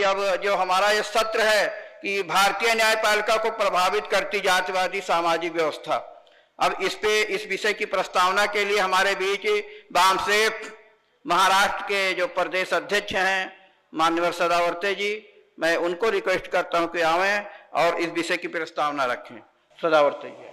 अब जो हमारा ये सत्र है कि भारतीय न्यायपालिका को प्रभावित करती जातिवादी सामाजिक व्यवस्था, अब इस विषय की प्रस्तावना के लिए हमारे बीच बामसेफ महाराष्ट्र के जो प्रदेश अध्यक्ष हैं माननीय सदावर्ते जी, मैं उनको रिक्वेस्ट करता हूं कि आवें और इस विषय की प्रस्तावना रखें। सदावर्ते जी।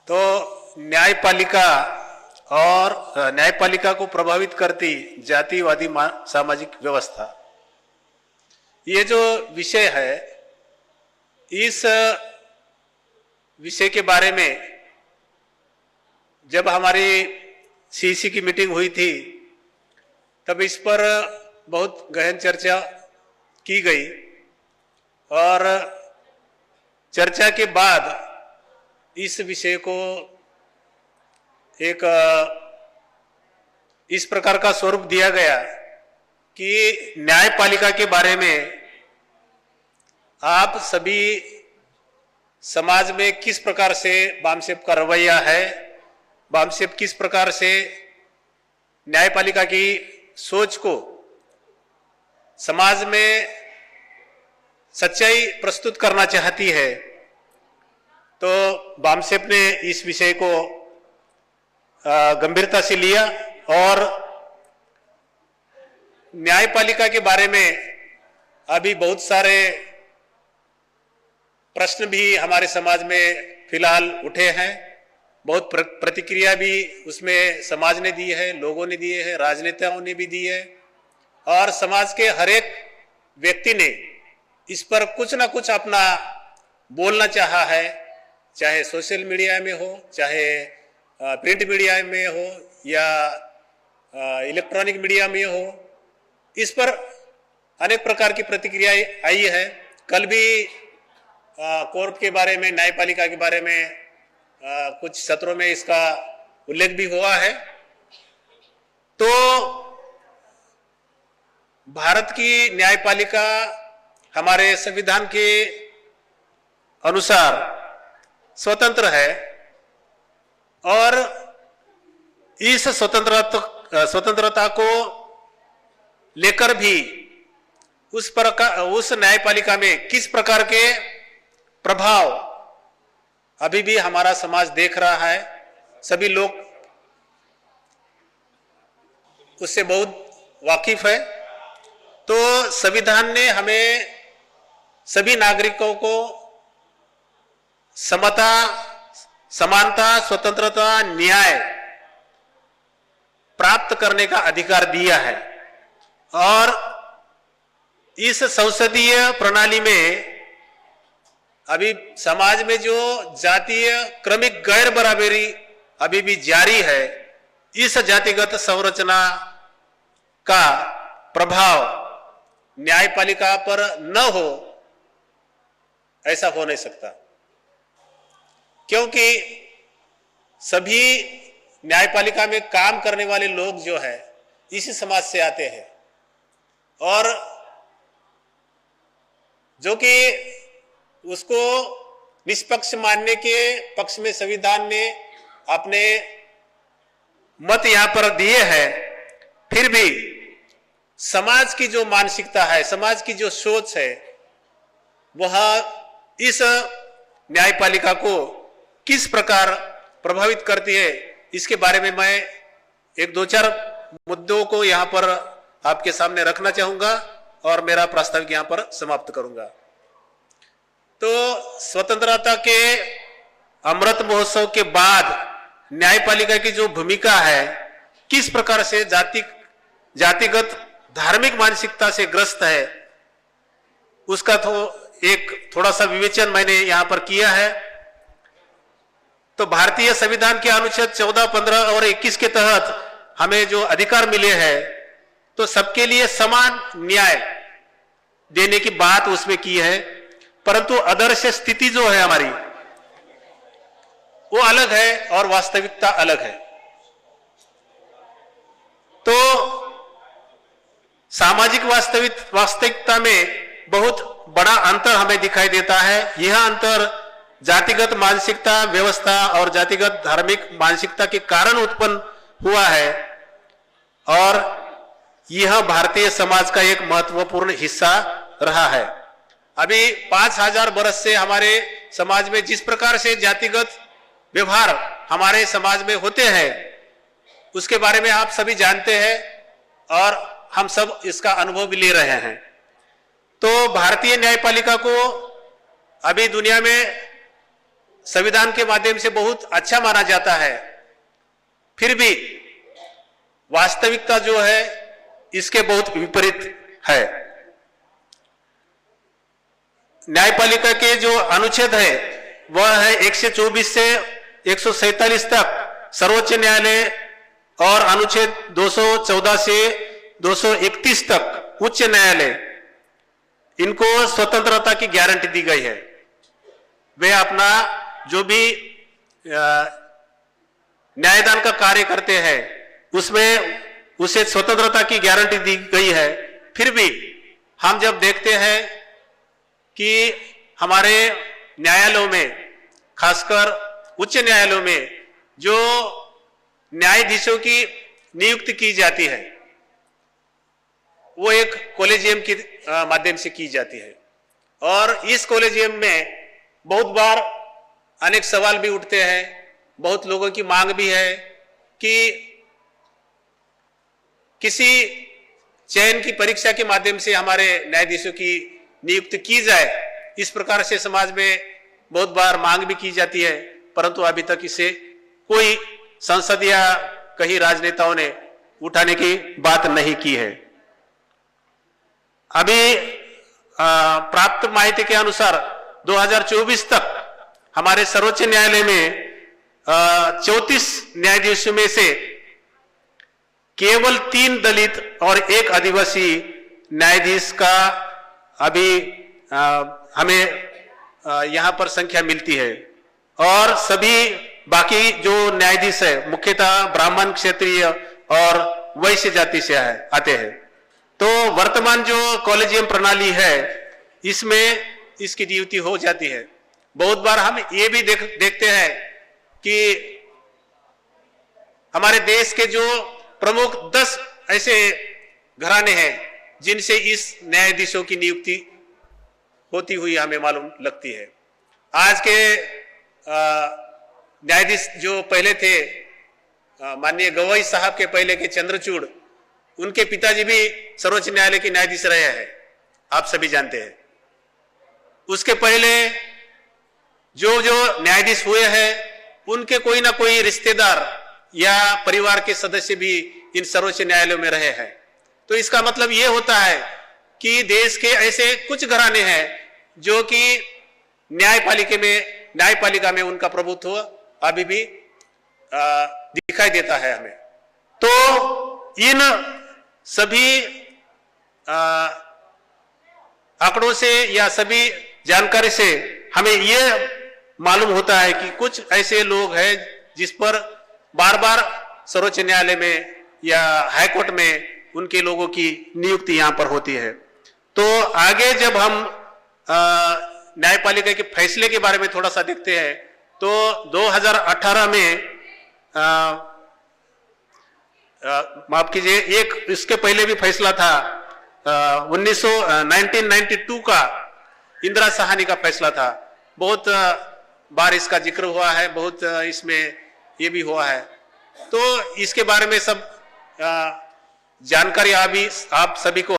तो न्यायपालिका और न्यायपालिका को प्रभावित करती जातिवादी सामाजिक व्यवस्था, ये जो विषय है, इस विषय के बारे में जब हमारी सीसी की मीटिंग हुई थी तब इस पर बहुत गहन चर्चा की गई और चर्चा के बाद इस विषय को एक इस प्रकार का स्वरूप दिया गया कि न्यायपालिका के बारे में आप सभी समाज में किस प्रकार से बामसेफ का रवैया है, बामसेफ किस प्रकार से न्यायपालिका की सोच को समाज में सच्चाई प्रस्तुत करना चाहती है। तो बामसेफ ने इस विषय को गंभीरता से लिया और न्यायपालिका के बारे में अभी बहुत सारे प्रश्न भी हमारे समाज में फिलहाल उठे हैं। बहुत प्रतिक्रिया भी उसमें समाज ने दी है, लोगों ने दिए हैं, राजनेताओं ने भी दी है और समाज के हर एक व्यक्ति ने इस पर कुछ ना कुछ अपना बोलना चाहा है, चाहे सोशल मीडिया में हो, चाहे प्रिंट मीडिया में हो या इलेक्ट्रॉनिक मीडिया में हो। इस पर अनेक प्रकार की प्रतिक्रिया आई है। कल भी कोर्ट के बारे में, न्यायपालिका के बारे में कुछ सत्रों में इसका उल्लेख भी हुआ है। तो भारत की न्यायपालिका हमारे संविधान के अनुसार स्वतंत्र है और इस स्वतंत्रता को लेकर भी उस न्यायपालिका में किस प्रकार के प्रभाव अभी भी हमारा समाज देख रहा है, सभी लोग उससे बहुत वाकिफ है। तो संविधान ने हमें सभी नागरिकों को समता, समानता, स्वतंत्रता, न्याय प्राप्त करने का अधिकार दिया है और इस संसदीय प्रणाली में अभी समाज में जो जातीय क्रमिक गैर बराबरी अभी भी जारी है, इस जातिगत संरचना का प्रभाव न्यायपालिका पर न हो, ऐसा हो नहीं सकता, क्योंकि सभी न्यायपालिका में काम करने वाले लोग जो है इसी समाज से आते हैं और जो कि उसको निष्पक्ष मानने के पक्ष में संविधान ने अपने मत यहां पर दिए हैं। फिर भी समाज की जो मानसिकता है, समाज की जो सोच है, वह इस न्यायपालिका को किस प्रकार प्रभावित करती है, इसके बारे में मैं एक दो चार मुद्दों को यहां पर आपके सामने रखना चाहूंगा और मेरा प्रस्ताव यहां पर समाप्त करूंगा। तो स्वतंत्रता के अमृत महोत्सव के बाद न्यायपालिका की जो भूमिका है, किस प्रकार से जातिगत धार्मिक मानसिकता से ग्रस्त है, उसका तो एक थोड़ा सा विवेचन मैंने यहां पर किया है। तो भारतीय संविधान के अनुच्छेद 14, 15 और 21 के तहत हमें जो अधिकार मिले हैं, तो सबके लिए समान न्याय देने की बात उसमें की है, परंतु आदर्श स्थिति जो है हमारी वो अलग है और वास्तविकता अलग है। तो सामाजिक वास्तविकता में बहुत बड़ा अंतर हमें दिखाई देता है। यह अंतर जातिगत मानसिकता व्यवस्था और जातिगत धार्मिक मानसिकता के कारण उत्पन्न हुआ है और यह भारतीय समाज का एक महत्वपूर्ण हिस्सा रहा है। अभी 5000 वर्ष से हमारे समाज में जिस प्रकार से जातिगत व्यवहार हमारे समाज में होते हैं उसके बारे में आप सभी जानते हैं और हम सब इसका अनुभव भी ले रहे हैं। तो भारतीय न्यायपालिका को अभी दुनिया में संविधान के माध्यम से बहुत अच्छा माना जाता है, फिर भी वास्तविकता जो है इसके बहुत विपरीत है। न्यायपालिका के जो अनुच्छेद है वह है 124 से 147 तक सर्वोच्च न्यायालय और अनुच्छेद 214 से 231 तक उच्च न्यायालय, इनको स्वतंत्रता की गारंटी दी गई है। वे अपना जो भी न्यायदान का कार्य करते हैं उसमें उसे स्वतंत्रता की गारंटी दी गई है। फिर भी हम जब देखते हैं कि हमारे न्यायालयों में, खासकर उच्च न्यायालयों में जो न्यायाधीशों की नियुक्ति की जाती है वो एक कॉलेजियम के माध्यम से की जाती है और इस कॉलेजियम में बहुत बार अनेक सवाल भी उठते हैं। बहुत लोगों की मांग भी है कि किसी चयन की परीक्षा के माध्यम से हमारे न्यायाधीशों की नियुक्ति की जाए। इस प्रकार से समाज में बहुत बार मांग भी की जाती है, परंतु अभी तक इसे कोई संसद या कहीं राजनेताओं ने उठाने की बात नहीं की है। अभी प्राप्त माहिती के अनुसार 2024 तक हमारे सर्वोच्च न्यायालय में 34 न्यायाधीशों में से केवल 3 दलित और 1 आदिवासी न्यायाधीश का अभी हमें यहां पर संख्या मिलती है और सभी बाकी जो न्यायाधीश है मुख्यतः ब्राह्मण, क्षत्रिय और वैश्य जाति से आते हैं। तो वर्तमान जो कॉलेजियम प्रणाली है इसमें इसकी नियुक्ति हो जाती है। बहुत बार हम ये भी देखते हैं कि हमारे देश के जो प्रमुख 10 ऐसे घराने हैं जिनसे इस न्यायाधीशों की नियुक्ति होती हुई हमें मालूम लगती है। आज के न्यायाधीश जो पहले थे माननीय गवई साहब के पहले के चंद्रचूड़, उनके पिताजी भी सर्वोच्च न्यायालय के न्यायाधीश रहे हैं, आप सभी जानते हैं। उसके पहले जो न्यायाधीश हुए हैं उनके कोई ना कोई रिश्तेदार या परिवार के सदस्य भी इन सर्वोच्च न्यायालयों में रहे हैं। तो इसका मतलब यह होता है कि देश के ऐसे कुछ घराने हैं जो कि न्यायपालिका में उनका प्रभुत्व अभी भी दिखाई देता है हमें। तो इन सभी आंकड़ों से या सभी जानकारी से हमें यह मालूम होता है कि कुछ ऐसे लोग हैं जिस पर बार बार सर्वोच्च न्यायालय में या हाईकोर्ट में उनके लोगों की नियुक्ति यहां पर होती है। तो आगे जब हम न्यायपालिका के फैसले के बारे में थोड़ा सा देखते हैं तो 2018 में माफ कीजिए, एक इसके पहले भी फैसला था 1992 का इंदिरा साहनी का फैसला था। बहुत बार इसका जिक्र हुआ है, बहुत इसमें ये भी हुआ है। तो इसके बारे में सब जानकारी आप सभी को